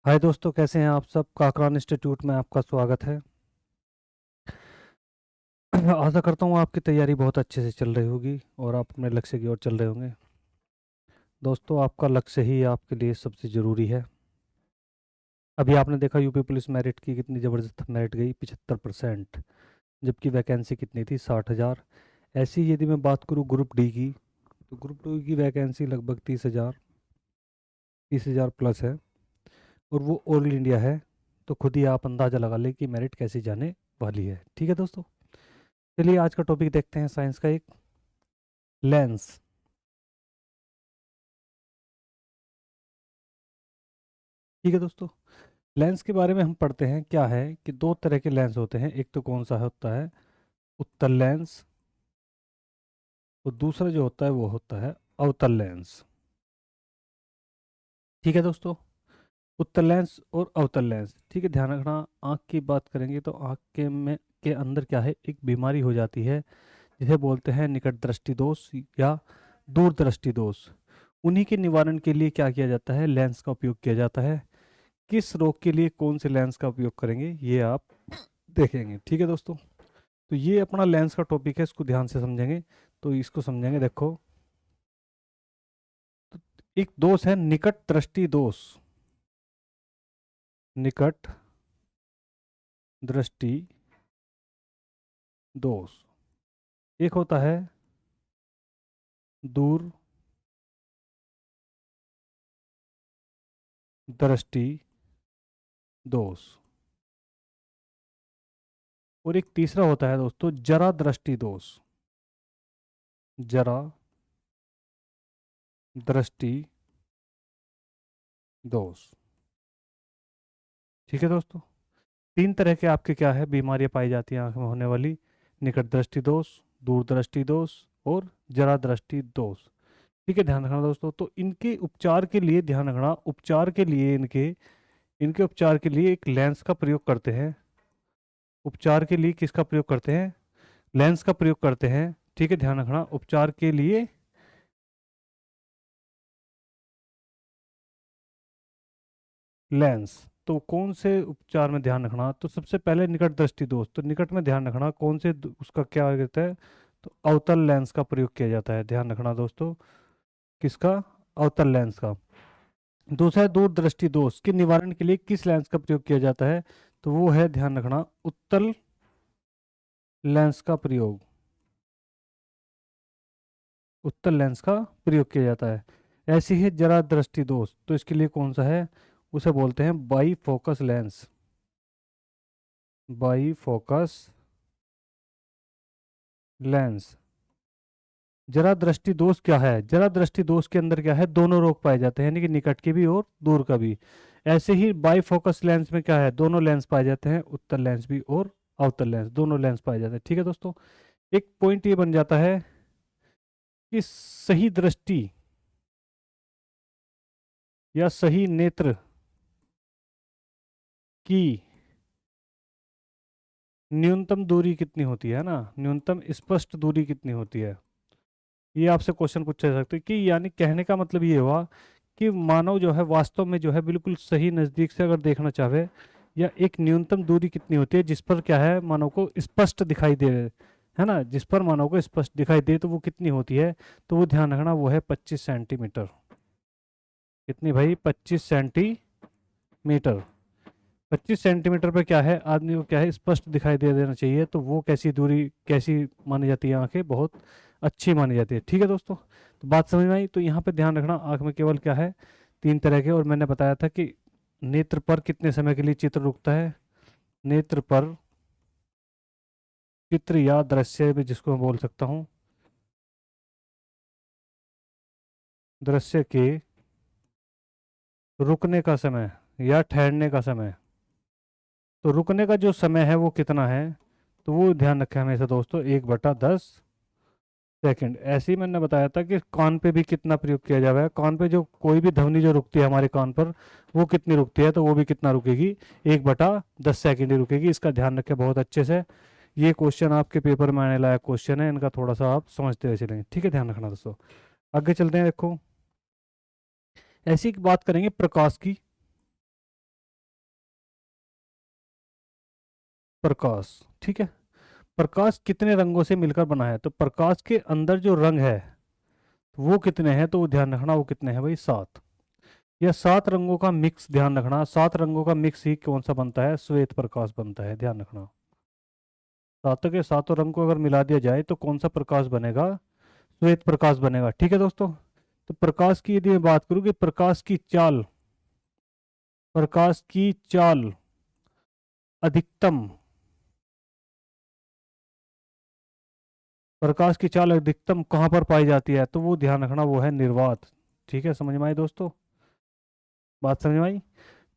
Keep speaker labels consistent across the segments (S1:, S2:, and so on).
S1: हाय दोस्तों, कैसे हैं आप सब। काकरान इंस्टीट्यूट में आपका स्वागत है। आशा करता हूँ आपकी तैयारी बहुत अच्छे से चल रही होगी और आप अपने लक्ष्य की ओर चल रहे होंगे। दोस्तों, आपका लक्ष्य ही आपके लिए सबसे ज़रूरी है। अभी आपने देखा यूपी पुलिस मेरिट की कितनी ज़बरदस्त मेरिट गई, 75%। जबकि वैकेंसी कितनी थी, 60,000। ऐसी यदि मैं बात करूँ ग्रुप डी की, तो ग्रुप डी की वैकेंसी लगभग 30,000 प्लस है। और वो ऑल इंडिया है। तो खुद ही आप अंदाज़ा लगा लें कि मेरिट कैसी जाने वाली है। ठीक है दोस्तों, चलिए आज का टॉपिक देखते हैं, साइंस का एक लेंस। ठीक है दोस्तों, लेंस के बारे में हम पढ़ते हैं। क्या है कि दो तरह के लेंस होते हैं। एक तो कौन सा होता है, उत्तल लेंस। और दूसरा जो होता है वो होता है अवतल लेंस। ठीक है दोस्तों, उत्तल लेंस और अवतल लेंस। ठीक है, ध्यान रखना। आँख की बात करेंगे तो आँख के अंदर क्या है, एक बीमारी हो जाती है जिसे बोलते हैं निकट दृष्टि दोष या दूर दृष्टि दोष। उन्हीं के निवारण के लिए क्या किया जाता है, लेंस का उपयोग किया जाता है। किस रोग के लिए कौन से लेंस का उपयोग करेंगे ये आप देखेंगे। ठीक है दोस्तों, तो ये अपना लेंस का टॉपिक है, इसको ध्यान से समझेंगे। तो इसको समझेंगे, देखो। तो एक दोष है निकट दृष्टि दोष। निकट दृष्टि दोष। एक होता है दूर दृष्टि दोष। और एक तीसरा होता है दोस्तों जरा दृष्टि दोष। जरा दृष्टि दोष। ठीक है दोस्तों, तीन तरह के आपके क्या है बीमारियां पाई जाती हैं आंख में होने वाली। निकट दृष्टि दोष, दूर दृष्टि दोष और जरा दृष्टि दोष। ठीक है, ध्यान रखना दोस्तों। तो इनके उपचार के लिए ध्यान रखना, उपचार के लिए इनके इनके उपचार के लिए एक लेंस का प्रयोग करते हैं। उपचार के लिए किसका प्रयोग करते हैं, लेंस का प्रयोग करते हैं। ठीक है, ध्यान रखना, उपचार के लिए लेंस। तो कौन से उपचार में ध्यान रखना, तो सबसे पहले निकट दृष्टि दोष। तो निकट में ध्यान रखना कौन से उसका क्या कहता है, तो अवतल लेंस का प्रयोग किया जाता है। ध्यान रखना दोस्तों, किसका, अवतल लेंस का। दूसरा है दूर दृष्टि दोष के निवारण के लिए किस लेंस का प्रयोग किया जाता है, तो वो है, ध्यान रखना, उत्तल लेंस का प्रयोग। उत्तल लेंस का प्रयोग किया जाता है। ऐसी है जरा दृष्टि दोष, तो इसके लिए कौन सा है, उसे बोलते हैं by focus lens. By focus lens. जरा दृष्टि दोष क्या है, जरा दृष्टि दोष के अंदर क्या है, दोनों रोग पाए जाते हैं, यानी कि निकट के भी और दूर का भी। ऐसे ही बाई फोकस लेंस में क्या है, दोनों लेंस पाए जाते हैं, उत्तल लेंस भी और अवतल लेंस, दोनों लेंस पाए जाते हैं। ठीक है दोस्तों, एक पॉइंट ये बन जाता है कि सही दृष्टि या सही नेत्र की न्यूनतम दूरी कितनी होती है ना, न्यूनतम स्पष्ट दूरी कितनी होती है। ये आपसे क्वेश्चन पूछा जा सकता है कि, यानी कहने का मतलब ये हुआ कि मानव जो है वास्तव में जो है बिल्कुल सही नज़दीक से अगर देखना चाहे, या एक न्यूनतम दूरी कितनी होती है जिस पर क्या है मानव को स्पष्ट दिखाई दे, है ना, जिस पर मानव को स्पष्ट दिखाई दे, तो वो कितनी होती है, तो वो ध्यान रखना, वो है 25 सेंटीमीटर। कितनी भाई, 25 सेंटीमीटर। 25 सेंटीमीटर पे क्या है, आदमी को क्या है स्पष्ट दिखाई दे देना चाहिए। तो वो कैसी दूरी, कैसी मानी जाती है, आंखें बहुत अच्छी मानी जाती है। ठीक है दोस्तों, तो बात समझ में आई। तो यहाँ पे ध्यान रखना, आंख में केवल क्या है, तीन तरह के। और मैंने बताया था कि नेत्र पर कितने समय के लिए चित्र रुकता है, नेत्र पर चित्र या दृश्य भी जिसको मैं बोल सकता हूँ, दृश्य के रुकने का समय या ठहरने का समय। तो रुकने का जो समय है वो कितना है, तो वो ध्यान रखें हमेशा दोस्तों, 1/10 सेकंड। ऐसे ही मैंने बताया था कि कान पे भी कितना प्रयोग किया जाएगा, कान पे जो कोई भी ध्वनि जो रुकती है हमारे कान पर, वो कितनी रुकती है, तो वो भी कितना रुकेगी, 1/10 सेकंड ही रुकेगी। इसका ध्यान रखें बहुत अच्छे से। ये क्वेश्चन आपके पेपर में आने लायक क्वेश्चन है, इनका थोड़ा सा आप समझते हुए चलेंगे। ठीक है, ध्यान रखना दोस्तों। आगे चलते हैं, देखो। ऐसी बात करेंगे प्रकाश की। प्रकाश। ठीक है, प्रकाश कितने रंगों से मिलकर बना है, तो प्रकाश के अंदर जो रंग है वो कितने हैं, तो वो ध्यान रखना वो कितने हैं भाई, 7। या 7 रंगों का मिक्स, ध्यान रखना 7 रंगों का मिक्स ही कौन सा बनता है, श्वेत प्रकाश बनता है, ध्यान रखना। सातों के सातों रंग को अगर मिला दिया जाए तो कौन सा प्रकाश बनेगा, श्वेत प्रकाश बनेगा। ठीक है दोस्तों, तो प्रकाश की यदि मैं बात करूं कि प्रकाश की चाल अधिकतम, प्रकाश की चाल अधिकतम कहाँ पर पाई जाती है, तो वो ध्यान रखना वो है निर्वात। ठीक है, समझ में आई दोस्तों, बात समझ में आई।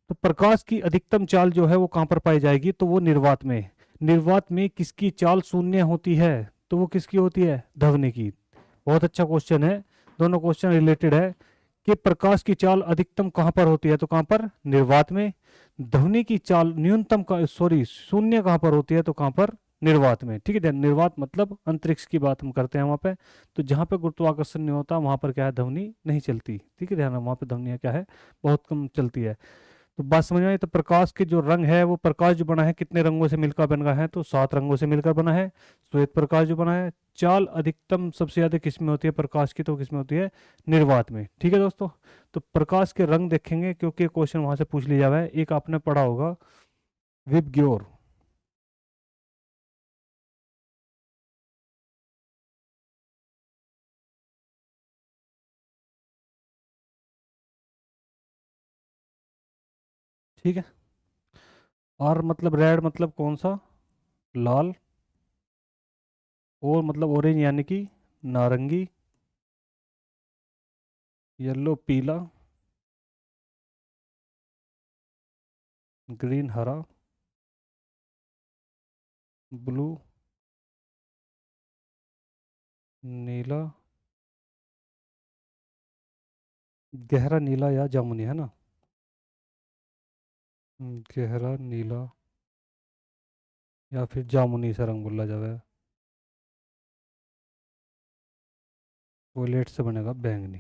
S1: तो प्रकाश की अधिकतम चाल जो है वो कहाँ पर पाई जाएगी, तो वो निर्वात में। निर्वात में किसकी चाल शून्य होती है, तो वो किसकी होती है, ध्वनि की। बहुत अच्छा क्वेश्चन है, दोनों क्वेश्चन रिलेटेड है कि प्रकाश की चाल अधिकतम कहाँ पर होती है, तो कहाँ पर, निर्वात में। ध्वनि की चाल न्यूनतम का, सॉरी, शून्य कहाँ पर होती है, तो कहाँ पर, निर्वात में। ठीक है, ध्यान, निर्वात मतलब अंतरिक्ष की बात हम करते हैं वहां पे। तो जहां पे गुरुत्वाकर्षण नहीं होता वहां पर क्या है, ध्वनि नहीं चलती। ठीक है, ध्यान, वहां पे ध्वनिया क्या है, बहुत कम चलती है। तो बात समझ में आई। तो प्रकाश के जो रंग है, वो प्रकाश जो बना है कितने रंगों से मिलकर बना है, तो 7 रंगों से मिलकर बना है। श्वेत प्रकाश जो बना है, चाल अधिकतम सबसे ज्यादा किसमें होती है प्रकाश की, तो किसमें होती है, निर्वात में। ठीक है दोस्तों, तो प्रकाश के रंग देखेंगे क्योंकि क्वेश्चन वहां से पूछ लिया हुआ है। एक आपने पढ़ा होगा विबग्योर, ठीक है। और मतलब रेड मतलब कौन सा, लाल। और मतलब ऑरेंज यानी कि नारंगी। येलो पीला। ग्रीन हरा। ब्लू नीला। गहरा नीला या जामुनी, है ना। गहरा नीला या फिर जामुनी सा रंग बोला जावे, वोलेट से बनेगा बैंगनी।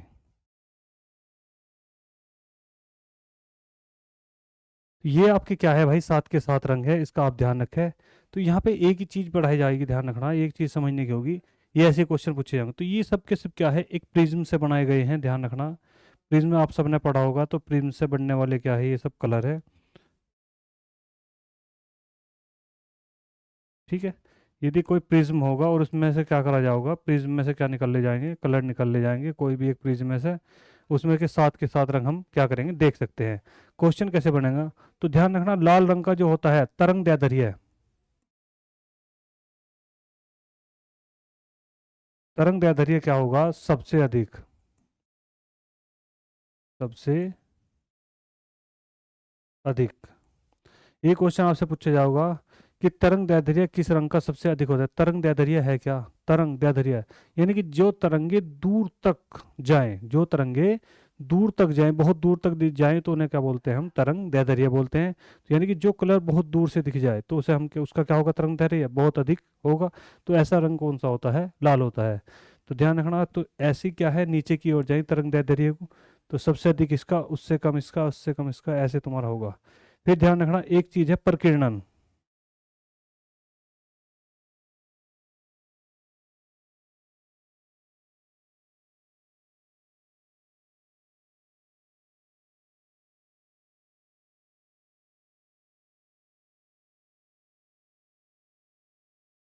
S1: तो ये आपके क्या है भाई, 7 के 7 रंग है, इसका आप ध्यान रखें। तो यहाँ पे एक ही चीज पढ़ाई जाएगी, ध्यान रखना, एक चीज समझने की होगी। ये ऐसे क्वेश्चन पूछे जाएंगे। तो ये सब के सब क्या है, एक प्रिज्म से बनाए गए हैं, ध्यान रखना। प्रिज्म आप सबने पढ़ा होगा, तो प्रिज्म से बनने वाले क्या है, ये सब कलर है। ठीक है, यदि कोई प्रिज्म होगा और उसमें से क्या करा जाएगा, प्रिज्म में से क्या निकल ले जाएंगे, कलर निकल ले जाएंगे, कोई भी एक प्रिज्म में से। उसमें के 7 के 7 रंग हम क्या करेंगे, देख सकते हैं। क्वेश्चन कैसे बनेगा, तो ध्यान रखना, लाल रंग का जो होता है तरंग दैर्ध्य, तरंग दैर्ध्य क्या होगा, सबसे अधिक, सबसे अधिक। ये क्वेश्चन आपसे पूछा जाएगा कि तरंग दैर्ध्य किस रंग का सबसे अधिक होता है। तरंग दैर्ध्य है क्या, तरंग दैर्ध्य यानी कि जो तरंगे दूर तक जाएं, जो तरंगे दूर तक जाएं, बहुत दूर तक जाएं, तो उन्हें क्या बोलते हैं, हम तरंग दैर्ध्य बोलते हैं। तो यानी कि जो कलर बहुत दूर से दिख जाए तो उसे हम उसका क्या होगा, तरंग दैर्ध्य बहुत अधिक होगा। तो ऐसा रंग कौन सा होता है, लाल होता है। तो ध्यान रखना, तो ऐसी क्या है, नीचे की ओर जाए तरंग दैर्ध्य को, तो सबसे अधिक इसका, उससे कम इसका, उससे कम इसका, ऐसे तुम्हारा होगा। फिर ध्यान रखना, एक चीज है प्रकीर्णन।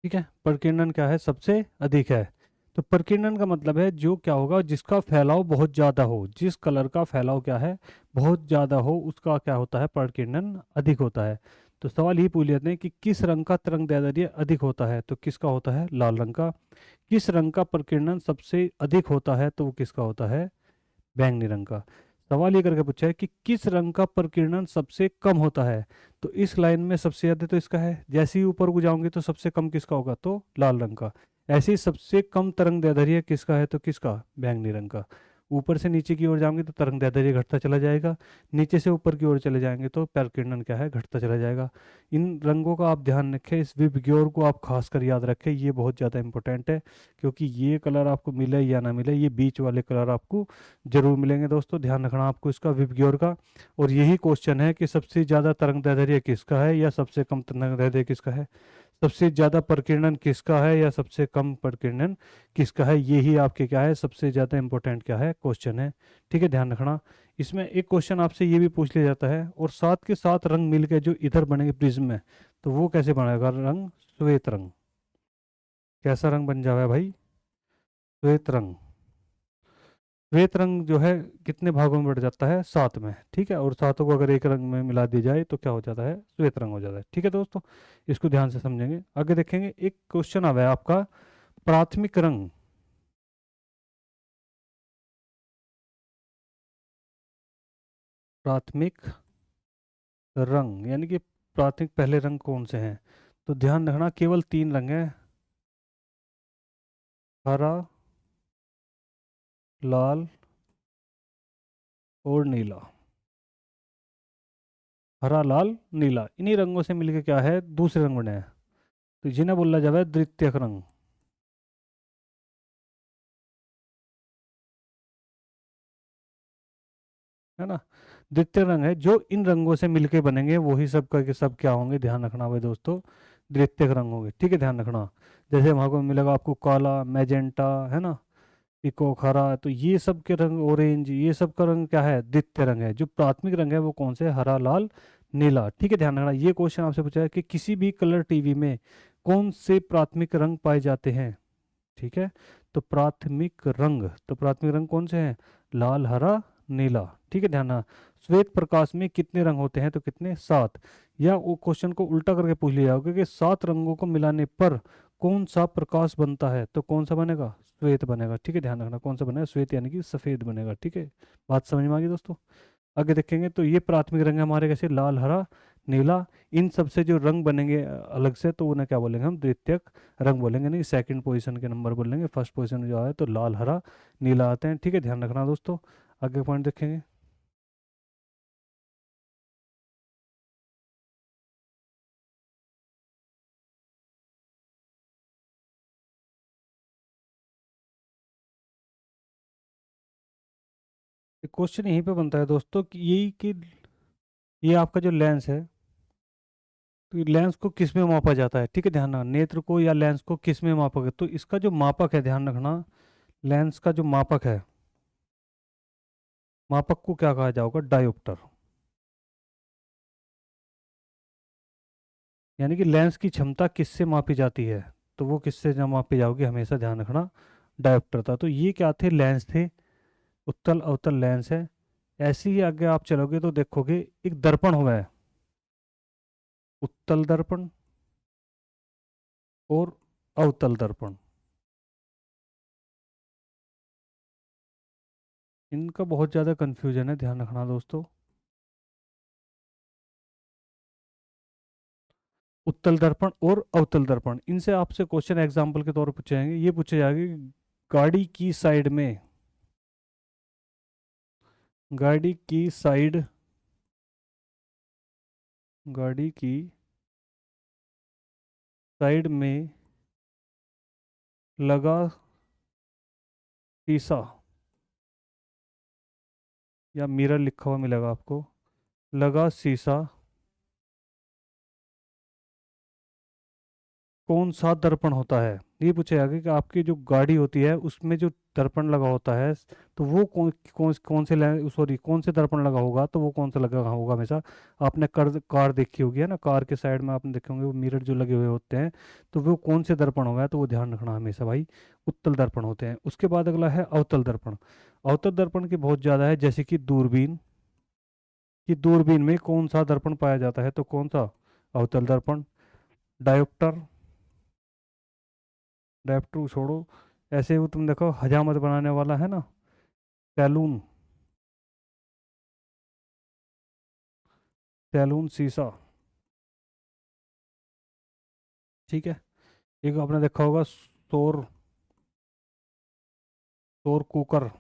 S1: ठीक है, प्रकीर्णन क्या है, सबसे अधिक है। तो प्रकीर्णन का मतलब है जो क्या होगा, जिसका फैलाव बहुत ज्यादा हो, जिस कलर का फैलाव क्या है, बहुत ज्यादा हो, उसका क्या होता है, प्रकीर्णन अधिक होता है। तो सवाल ये पूछ लेते हैं कि किस रंग का तरंग दैर्ध्य अधिक होता है, तो किसका होता है, लाल रंग का। किस रंग का प्रकीर्णन सबसे अधिक होता है, तो वो किसका होता है, बैंगनी रंग का। सवाल ये करके पूछा है कि किस रंग का प्रकीर्णन सबसे कम होता है, तो इस लाइन में सबसे ज्यादा तो इसका है, जैसे ही ऊपर को जाओगे तो सबसे कम किसका होगा, तो लाल रंग का। ऐसे ही सबसे कम तरंग दैर्ध्य किसका है, तो किसका, बैंगनी रंग का। ऊपर से नीचे की ओर जाएंगे तो तरंग दैर्ध्य घटता चला जाएगा, नीचे से ऊपर की ओर चले जाएंगे तो प्रकीर्णन क्या है, घटता चला जाएगा। इन रंगों का आप ध्यान रखें, इस विबग्योर को आप खासकर याद रखें, ये बहुत ज़्यादा इंपॉर्टेंट है, क्योंकि ये कलर आपको मिले या ना मिले, ये बीच वाले कलर आपको जरूर मिलेंगे दोस्तों, ध्यान रखना आपको इसका विबग्योर का। और यही क्वेश्चन है कि सबसे ज़्यादा तरंग दैर्ध्य किसका है या सबसे कम तरंग दैर्ध्य किसका है, सबसे ज्यादा प्रकीर्णन किसका है या सबसे कम प्रकीर्णन किसका है, यही आपके क्या है सबसे ज्यादा इंपॉर्टेंट क्या है क्वेश्चन है। ठीक है, ध्यान रखना। इसमें एक क्वेश्चन आपसे ये भी पूछ लिया जाता है, और साथ के साथ रंग मिलकर जो इधर बनेंगे प्रिज्म में, तो वो कैसे बनेगा रंग, श्वेत रंग। कैसा रंग बन जाएगा भाई, श्वेत रंग। श्वेत रंग जो है कितने भागों में बढ़ जाता है, 7 में। ठीक है, और सातों को अगर एक रंग में मिला दिया जाए तो क्या हो जाता है, श्वेत रंग हो जाता है। ठीक है दोस्तों, इसको ध्यान से समझेंगे। आगे देखेंगे, एक क्वेश्चन आ है आपका, प्राथमिक रंग। प्राथमिक रंग यानी कि प्राथमिक पहले रंग कौन से हैं, तो ध्यान रखना केवल 3 रंग हैं, हरा, लाल और नीला। हरा, लाल, नीला, इन्हीं रंगों से मिलके क्या है दूसरे रंग बने हैं, तो जिन्हें बोला जाता है द्वितीयक रंग, है ना। द्वितीय रंग है जो इन रंगों से मिलके बनेंगे, वही सब करके सब क्या होंगे, ध्यान रखना भाई दोस्तों, द्वितीयक रंग होंगे। ठीक है, ध्यान रखना। जैसे वहां को मिलेगा आपको काला, मैजेंटा, है ना, इको, हरा, तो ये सब के रंग, ऑरेंज, ये सब का रंग क्या है, द्वितीय रंग है। जो प्राथमिक रंग है वो कौन से, हरा, लाल, नीला। ठीक है, ध्यान रखना। ये क्वेश्चन आपसे पूछा है कि किसी भी कलर टीवी में कौन से प्राथमिक रंग पाए जाते हैं। ठीक है, तो प्राथमिक रंग, तो प्राथमिक रंग कौन से हैं, लाल, हरा, नीला। ठीक है, ध्यान रखना। श्वेत प्रकाश में कितने रंग होते हैं, तो कितने, 7। या वो क्वेश्चन को उल्टा करके पूछ लिया होगा कि 7 रंगों को मिलाने पर कौन सा प्रकाश बनता है, तो कौन सा बनेगा, श्वेत बनेगा। ठीक है, ध्यान रखना, कौन सा बनेगा, श्वेत यानी कि सफेद बनेगा। ठीक है, बात समझ में आ गई दोस्तों। आगे देखेंगे तो ये प्राथमिक रंग है हमारे, कैसे, लाल, हरा, नीला। इन सबसे जो रंग बनेंगे अलग से, तो उन्हें क्या बोलेंगे हम, द्वितीयक रंग बोलेंगे, नहीं सेकंड पोजीशन के नंबर बोलेंगे, फर्स्ट पोजीशन जो है तो लाल, हरा, नीला आते हैं। ठीक है, ध्यान रखना दोस्तों। आगे पॉइंट देखेंगे। क्वेश्चन यहीं पे बनता है दोस्तों कि यही कि ये आपका जो लेंस है, तो लेंस को किस में मापा जाता है। ठीक है, ध्यान रखना, नेत्र को या लेंस को किस में मापा गया, तो इसका जो मापक है, ध्यान रखना, लेंस का जो मापक है, मापक को क्या कहा जाएगा, डायोप्टर। यानी कि लेंस की क्षमता किससे मापी जाती है, तो वो किससे जब मापी जाओगी, हमेशा ध्यान रखना डायोप्टर था। तो ये क्या थे, लेंस थे, उत्तल अवतल लेंस है। ऐसे ही आगे आप चलोगे तो देखोगे एक दर्पण हुआ है, उत्तल दर्पण और अवतल दर्पण। इनका बहुत ज़्यादा कंफ्यूजन है, ध्यान रखना दोस्तों। उत्तल दर्पण और अवतल दर्पण, इनसे आपसे क्वेश्चन एग्जाम्पल के तौर पर पूछे जाएंगे। ये पूछे जाएंगे कि गाड़ी की साइड में, गाड़ी की साइड, गाड़ी की साइड में लगा शीशा, या मिरर लिखा हुआ मिलेगा आपको, लगा शीशा कौन सा दर्पण होता है। ये पूछा गया कि आपकी जो गाड़ी होती है उसमें जो दर्पण लगा होता है, तो वो कौन कौन कौन से, सॉरी, कौन से दर्पण लगा होगा, तो वो कौन सा लगा होगा हमेशा। आपने कार देखी होगी, है ना, कार के साइड में आपने देखे होंगे वो मिरर जो लगे हुए होते हैं, तो वो कौन से दर्पण होगा, तो वो ध्यान रखना हमेशा भाई, उत्तल दर्पण होते हैं। उसके बाद अगला है अवतल दर्पण। अवतल दर्पण की बहुत ज़्यादा है, जैसे कि दूरबीन, कि दूरबीन में कौन सा दर्पण पाया जाता है, तो कौन सा, अवतल दर्पण। डायोप्टर, डायोप्टर छोड़ो, ऐसे वो तुम देखो हजामत बनाने वाला है ना, सैलून, सैलून शीशा। ठीक है, एक आपने देखा होगा सौर, सौर कुकर,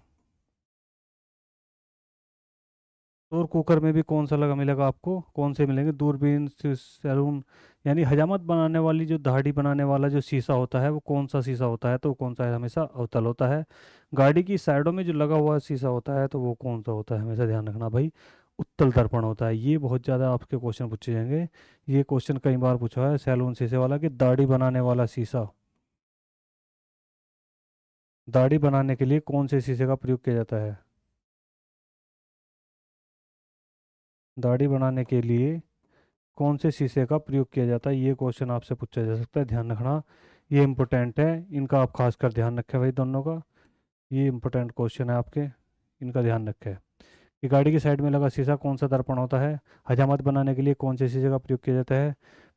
S1: और कुकर में भी कौन सा लगा मिलेगा आपको, कौन से मिलेंगे, दूरबीन, सैलून। यानी हजामत बनाने वाली जो दाढ़ी बनाने वाला जो शीशा होता है वो कौन सा शीशा होता है, तो वो कौन सा है, हमेशा अवतल होता है। गाड़ी की साइडों में जो लगा हुआ शीशा होता है तो वो कौन सा होता है, हमेशा ध्यान रखना भाई, उत्तल दर्पण होता है। ये बहुत ज़्यादा आपके क्वेश्चन पूछे जाएंगे। ये क्वेश्चन कई बार पूछा है सैलून शीशे वाला, कि दाढ़ी बनाने वाला शीशा, दाढ़ी बनाने के लिए कौन से शीशे का प्रयोग किया जाता है, दाढ़ी बनाने के लिए कौन से शीशे का प्रयोग किया जाता है, ये क्वेश्चन आपसे पूछा जा सकता है, ध्यान रखना। ये इंपॉर्टेंट है, इनका आप खासकर ध्यान रखें भाई दोनों का। ये इंपॉर्टेंट क्वेश्चन है आपके, इनका ध्यान रखें। कि गाड़ी की साइड में लगा शीशा कौन सा दर्पण होता है, हजामत बनाने के लिए कौन से शीशे का प्रयोग किया जाता है,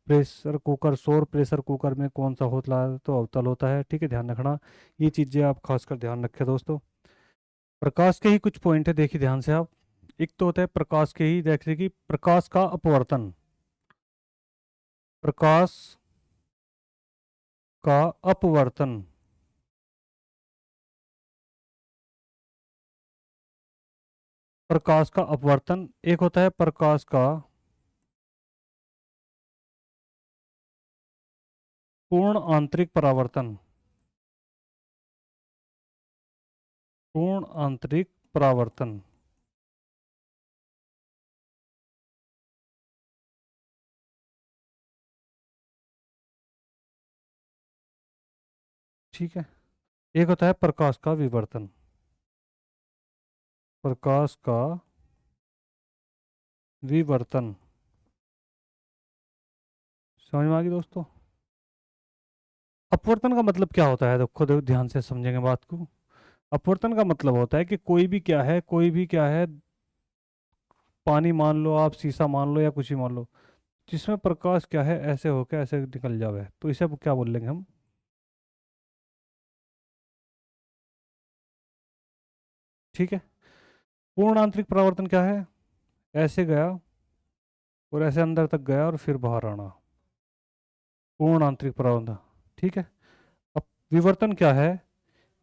S1: प्रेशर कुकर, सौर प्रेशर कुकर में कौन सा होता है, तो अवतल होता है। ठीक है, ध्यान रखना। ये चीज़ें आप खासकर ध्यान रखें दोस्तों। प्रकाश के ही कुछ पॉइंट है, देखिए ध्यान से आप। एक तो होता है प्रकाश के ही, देखिए कि प्रकाश का अपवर्तन, प्रकाश का अपवर्तन, प्रकाश का अपवर्तन। एक होता है प्रकाश का पूर्ण आंतरिक परावर्तन, पूर्ण आंतरिक परावर्तन। ठीक है। एक होता है प्रकाश का विवर्तन, प्रकाश का विवर्तन। समझ में आ गई दोस्तों। अपवर्तन का मतलब क्या होता है, तो खुद ध्यान से समझेंगे बात को। अपवर्तन का मतलब होता है कि कोई भी क्या है, कोई भी क्या है, पानी मान लो, आप शीशा मान लो, या कुछ भी मान लो, जिसमें प्रकाश क्या है ऐसे होकर ऐसे निकल जावे, तो इसे अब क्या बोल लेंगे हम। ठीक है। पूर्ण आंतरिक परावर्तन क्या है, ऐसे गया और ऐसे अंदर तक गया और फिर बाहर आना, पूर्ण आंतरिक परावर्तन। ठीक है। अब विवर्तन क्या है,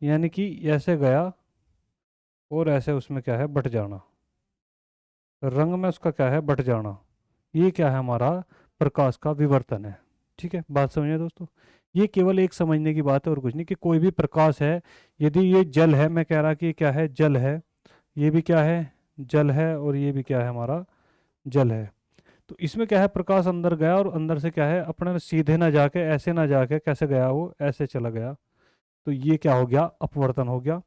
S1: यानी कि ऐसे गया और ऐसे उसमें क्या है बट जाना, रंग में उसका क्या है बट जाना, ये क्या है हमारा प्रकाश का विवर्तन है। ठीक है, बात समझिए दोस्तों। ये केवल एक समझने की बात है और कुछ नहीं। कि कोई भी प्रकाश है, यदि ये जल है, मैं कह रहा कि ये क्या है, जल है, ये भी क्या है, जल है, और ये भी क्या है हमारा, जल है। तो इसमें क्या है, प्रकाश अंदर गया और अंदर से क्या है, अपने सीधे ना जाके, ऐसे ना जाके, कैसे गया वो, ऐसे चला गया, तो ये क्या हो गया, अपवर्तन हो गया।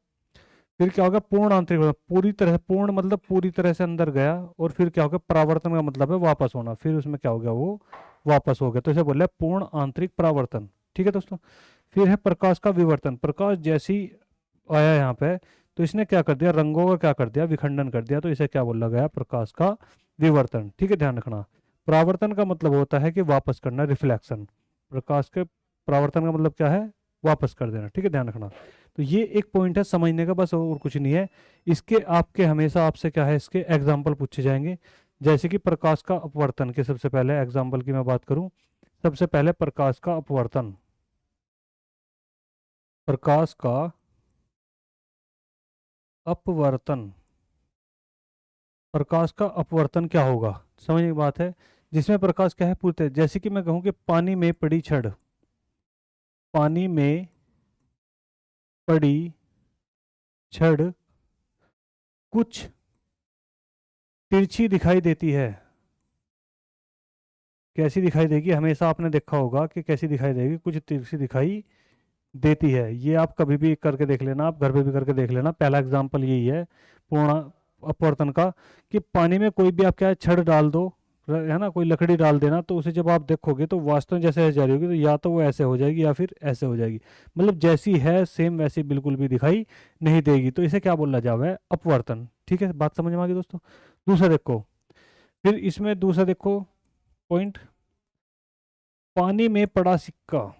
S1: फिर क्या होगा, पूर्ण आंतरिक पूरी तरह, पूर्ण मतलब पूरी तरह से अंदर गया, और फिर क्या होगा, परावर्तन का मतलब है वापस होना, फिर उसमें क्या हो गया, वो वापस हो गया, तो इसे बोल रहे हैं पूर्ण आंतरिक परावर्तन। ठीक है दोस्तों। फिर है प्रकाश का विवर्तन। प्रकाश जैसी आया यहाँ पे, तो इसने क्या कर दिया, रंगों का क्या कर दिया, विखंडन कर दिया, तो इसे क्या बोला गया, प्रकाश का विवर्तन। ठीक है, ध्यान रखना। परावर्तन का मतलब होता है कि वापस करना, रिफ्लेक्शन। प्रकाश के परावर्तन का मतलब क्या है, वापस कर देना। ठीक है, ध्यान रखना। तो ये एक पॉइंट है समझने का, बस और कुछ नहीं है। इसके आपके हमेशा आपसे क्या है, इसके एग्जाम्पल पूछे जाएंगे। जैसे कि प्रकाश का अपवर्तन के सबसे पहले एग्जाम्पल की मैं बात करूं, सबसे पहले प्रकाश का अपवर्तन, प्रकाश का अपवर्तन। प्रकाश का अपवर्तन क्या होगा, समझने की बात है। जिसमें प्रकाश क्या है, पूछते जैसे कि मैं कहूँ कि पानी में पड़ी छड़, पानी में पड़ी छड़ कुछ तिरछी दिखाई देती है। कैसी दिखाई देगी, हमेशा आपने देखा होगा कि कैसी दिखाई देगी, कुछ तिरछी दिखाई देती है। ये आप कभी भी करके देख लेना, आप घर पे भी करके देख लेना। पहला एग्जाम्पल यही है पूर्ण अपवर्तन का, कि पानी में कोई भी आप क्या है, छड़ डाल दो, है ना, कोई लकड़ी डाल देना, तो उसे जब आप देखोगे तो वास्तव में जैसे ऐसे जा रही होगी, तो या तो वो ऐसे हो जाएगी या फिर ऐसे हो जाएगी, मतलब जैसी है सेम वैसी बिल्कुल भी दिखाई नहीं देगी, तो इसे क्या बोला जावे है, अपवर्तन। ठीक है, बात समझ में आ गई दोस्तों। दूसरा देखो, फिर इसमें दूसरा देखो पॉइंट, पानी में पड़ा सिक्का,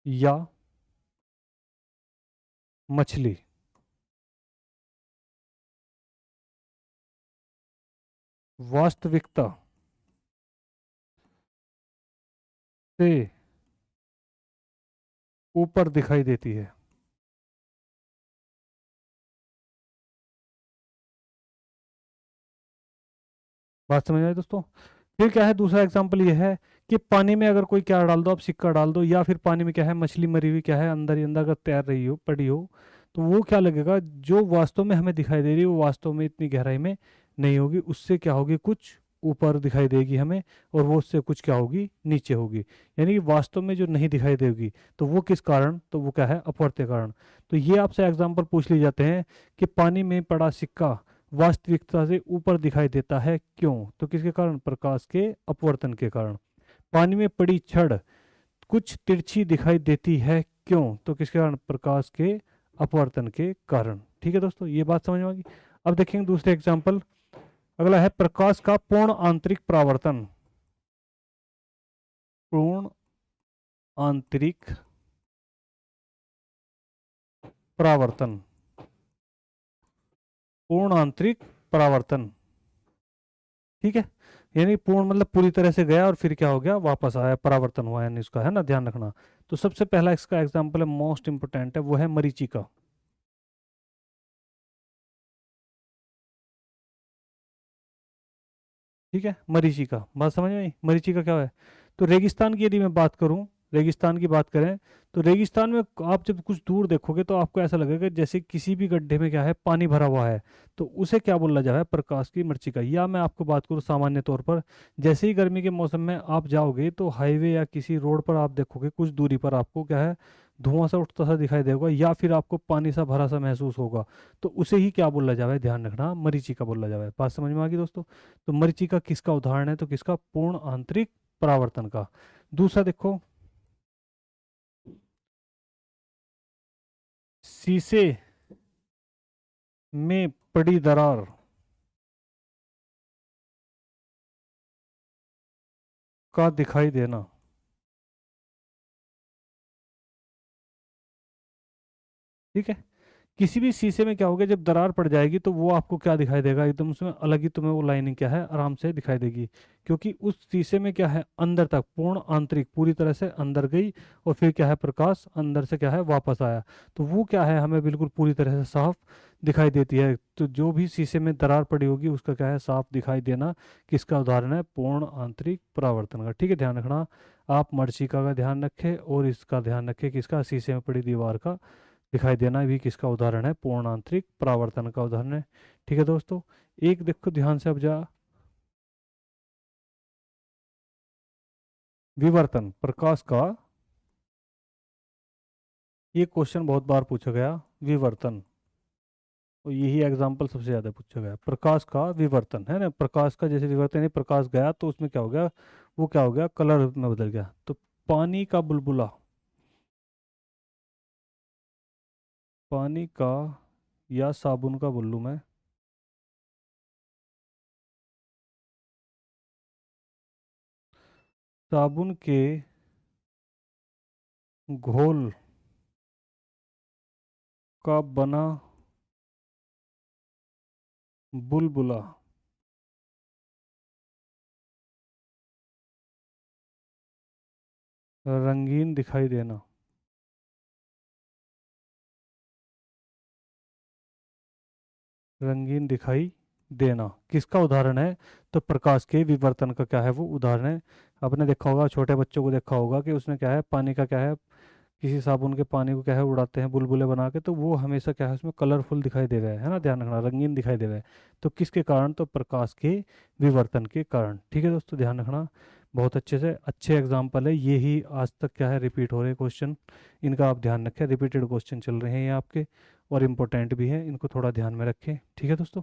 S1: या मछली, वास्तविकता, से ऊपर दिखाई देती है। बात समझ आई दोस्तों। फिर क्या है, दूसरा एग्जांपल ये है कि पानी में अगर कोई क्या डाल दो, आप सिक्का डाल दो, या फिर पानी में क्या है, मछली मरी हुई क्या है, अंदर ही अंदर अगर तैर रही हो, पड़ी हो, तो वो क्या लगेगा, जो वास्तव में हमें दिखाई दे रही है वो वास्तव में इतनी गहराई में नहीं होगी, उससे क्या होगी, कुछ ऊपर दिखाई देगी हमें, और वो उससे कुछ क्या होगी, नीचे होगी। यानी कि वास्तव में जो नहीं दिखाई देगी, तो वो किस कारण, तो वो क्या है, अपवर्त्य कारण। तो ये आपसे एग्जाम्पल पूछ लिए जाते हैं कि पानी में पड़ा सिक्का वास्तविकता से ऊपर दिखाई देता है, क्यों, तो किसके कारण, प्रकाश के अपवर्तन के कारण। पानी में पड़ी छड़ कुछ तिरछी दिखाई देती है, क्यों, तो किसके कारण, प्रकाश के अपवर्तन के कारण। ठीक है दोस्तों, ये बात समझ में आ गई। अब देखेंगे दूसरे एग्जांपल। अगला है प्रकाश का पूर्ण आंतरिक परावर्तन। पूर्ण आंतरिक परावर्तन। पूर्ण आंतरिक परावर्तन। ठीक है, यानी पूर्ण मतलब पूरी तरह से गया और फिर क्या हो गया, वापस आया, परावर्तन हुआ, यानी इसका है ना, ध्यान रखना। तो सबसे पहला इसका एग्जांपल है, मोस्ट इंपोर्टेंट है, वो है मरीचिका। ठीक है, मरीचिका, बात समझ में आई, मरीचिका क्या है। तो रेगिस्तान की यदि मैं बात करूं, रेगिस्तान की बात करें, तो रेगिस्तान में आप जब कुछ दूर देखोगे तो आपको ऐसा लगेगा जैसे किसी भी गड्ढे में क्या है, पानी भरा हुआ है। तो उसे क्या बोला जाए, प्रकाश की मरीचिका। या मैं आपको बात करूं सामान्य तौर पर, जैसे ही गर्मी के मौसम में आप जाओगे तो हाईवे या किसी रोड पर आप देखोगे कुछ दूरी पर आपको क्या है, धुआं सा उठता सा दिखाई देगा, या फिर आपको पानी सा भरा सा महसूस होगा। तो उसे ही क्या बोला जाए, ध्यान रखना, मरीचिका बोला जाए। बात समझ में आ गई दोस्तों। तो मरीचिका किसका उदाहरण है, तो किसका, पूर्ण आंतरिक परावर्तन का। दूसरा देखो, शीशे में पड़ी दरार का दिखाई देना। ठीक है, किसी भी शीशे में क्या होगा, जब दरार पड़ जाएगी तो वो आपको क्या दिखाई देगा, एकदम उसमें अलग ही तुम्हें वो लाइनिंग क्या है, आराम से दिखाई देगी। क्योंकि उस शीशे में क्या है, अंदर तक पूर्ण आंतरिक पूरी तरह से अंदर गई, और फिर क्या है, प्रकाश अंदर से क्या है, वापस आया। तो वो क्या है, हमें बिल्कुल पूरी तरह से साफ दिखाई देती है। तो जो भी शीशे में दरार पड़ी होगी उसका क्या है, साफ दिखाई देना, किसका उदाहरण है, पूर्ण आंतरिक परावर्तन का। ठीक है, ध्यान रखना, आप मरीचिका का ध्यान रखें और इसका ध्यान रखें, किसका, शीशे में पड़ी दीवार का दिखाई देना भी किसका उदाहरण है, पूर्ण आंतरिक परावर्तन का उदाहरण है। ठीक है दोस्तों, एक देखो ध्यान से, अब जा, विवर्तन, प्रकाश का, ये क्वेश्चन बहुत बार पूछा गया, विवर्तन। और यही एग्जाम्पल सबसे ज्यादा पूछा गया, प्रकाश का विवर्तन, है ना, प्रकाश का जैसे विवर्तन है, प्रकाश गया तो उसमें क्या हो गया, वो क्या हो गया, कलर में बदल गया। तो पानी का बुलबुला, पानी का, या साबुन का बोल लूं मैं, साबुन के घोल का बना बुलबुला रंगीन दिखाई देना। रंगीन दिखाई देना किसका उदाहरण है, तो प्रकाश के विवर्तन का क्या है, वो उदाहरण है। आपने देखा होगा, छोटे बच्चों को देखा होगा कि उसमें क्या है, पानी का क्या है, किसी साबुन के पानी को क्या है, उड़ाते हैं बुलबुले बना के, तो वो हमेशा क्या है, उसमें कलरफुल दिखाई दे रहा है ना, ध्यान रखना, रंगीन दिखाई दे रहा है। तो किसके कारण, तो प्रकाश के विवर्तन के कारण। ठीक है दोस्तों, ध्यान रखना, बहुत अच्छे से, अच्छे एग्जाम्पल है ये ही, आज तक क्या है, रिपीट हो रहे क्वेश्चन, इनका आप ध्यान रखें, रिपीटेड क्वेश्चन चल रहे हैं ये आपके, और इम्पोर्टेंट भी है, इनको थोड़ा ध्यान में रखें। ठीक है दोस्तों।